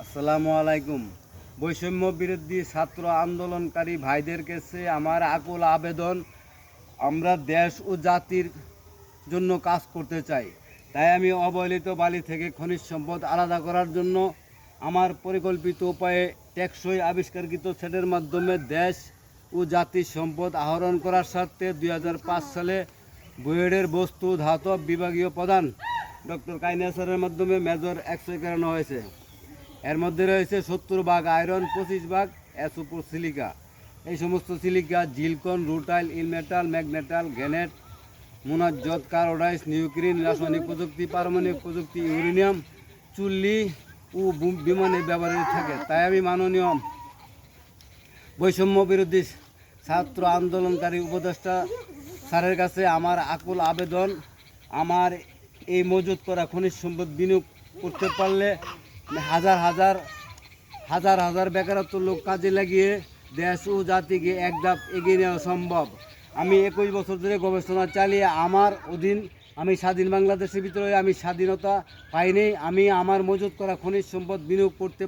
আসসালামু আলাইকুম। বৈষম্য বিরোধী ছাত্র আন্দোলনকারী ভাইদের কাছে আমার আকুল আবেদন, আমরা দেশ ও জাতির জন্য কাজ করতে চাই। তাই আমি অবহেলিত বালি থেকে খনিজ সম্পদ আলাদা করার জন্য আমার পরিকল্পিত উপায়ে টেকসই আবিষ্কারকৃত সেটের মাধ্যমে দেশ ও জাতির সম্পদ আহরণ করার স্বার্থে 2005 সালে বুয়েটের বস্তু ধাতব বিভাগীয় প্রধান ডক্টর কাইনাসের মাধ্যমে মেজর 100 করানো হয়েছে। এর মধ্যে রয়েছে 70 ভাগ আয়রন, 25 ভাগ অ্যাসোপোর সিলিকা। এই সমস্ত silica zircon, rutile, ilmenite, magnetite, garnet, monazite, কার্বোডাইস, নিউক্লিন, রাসায়নিক প্রযুক্তি, পারমাণবিক প্রযুক্তি, ইউরেনিয়াম, চুল্লি ও বিমানে ব্যবহৃত থাকে। তাই আমি মাননীয় বৈষম্য বিরোধী ছাত্র আন্দোলনকারী উপদেষ্টা স্যারের কাছে আমার আকুল আবেদন, আমার এই মজুত করা খনিজ সম্পদ বিনিয়োগ করতে পারলে হাজার হাজার হাজার হাজার বেকারত্ব লোক কাজে লাগিয়ে দেশ ও জাতিকে এক ধাপ এগিয়ে নেওয়া সম্ভব। আমি 21 বছর ধরে গবেষণা চালিয়ে আমার অধীন আমি স্বাধীন বাংলাদেশের ভিতরে আমি স্বাধীনতা পাইনি। আমি আমার মজুত করা খনিজ সম্পদ বিনিয়োগ করতে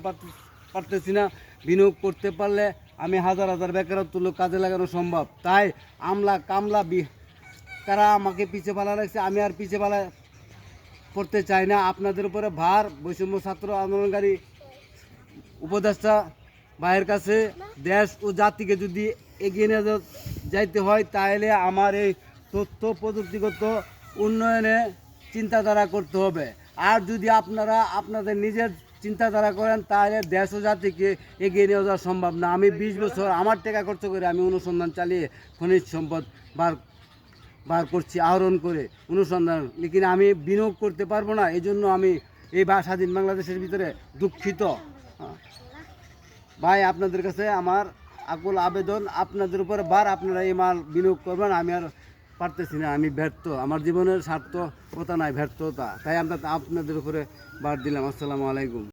পারতেছি না। বিনিয়োগ করতে পারলে আমি হাজার হাজার বেকারত্ব লোক কাজে লাগানো সম্ভব। তাই আমলা কামলা কারা আমাকে পিছিয়ে ফেলা লাগছে, আমি আর পিছিয়ে ফেলা করতে চাই না। আপনাদের উপরে ভার বৈষম্য ছাত্র আন্দোলনকারী উপদেষ্টা ভাইয়ের কাছে দেশ ও জাতিকে যদি এগিয়ে নিয়ে যাইতে হয়, তাহলে আমার এই তথ্য প্রযুক্তিগত উন্নয়নে চিন্তাধারা করতে হবে। আর যদি আপনারা আপনাদের নিজের চিন্তাধারা করেন, তাহলে দেশ ও জাতিকে এগিয়ে নিয়ে যাওয়া সম্ভব না। আমি 20 বছর আমার টাকা খরচ করে আমি অনুসন্ধান চালিয়ে খনিজ সম্পদ বার করছি, আহরণ করে অনুসন্ধান, লেকিন আমি বিনিয়োগ করতে পারবো না। এই জন্য আমি এই স্বাধীন বাংলাদেশের ভিতরে দুঃখিত। ভাই, আপনাদের কাছে আমার আকুল আবেদন, আপনাদের উপরে আপনারা এই মাল বিনিয়োগ করবেন। আমি আর পারতেছি না, আমি ব্যর্থ, আমার জীবনের সার্থকতা নাই, ব্যর্থতা। তাই আপনাদের উপরে দিলাম। আসসালামু আলাইকুম।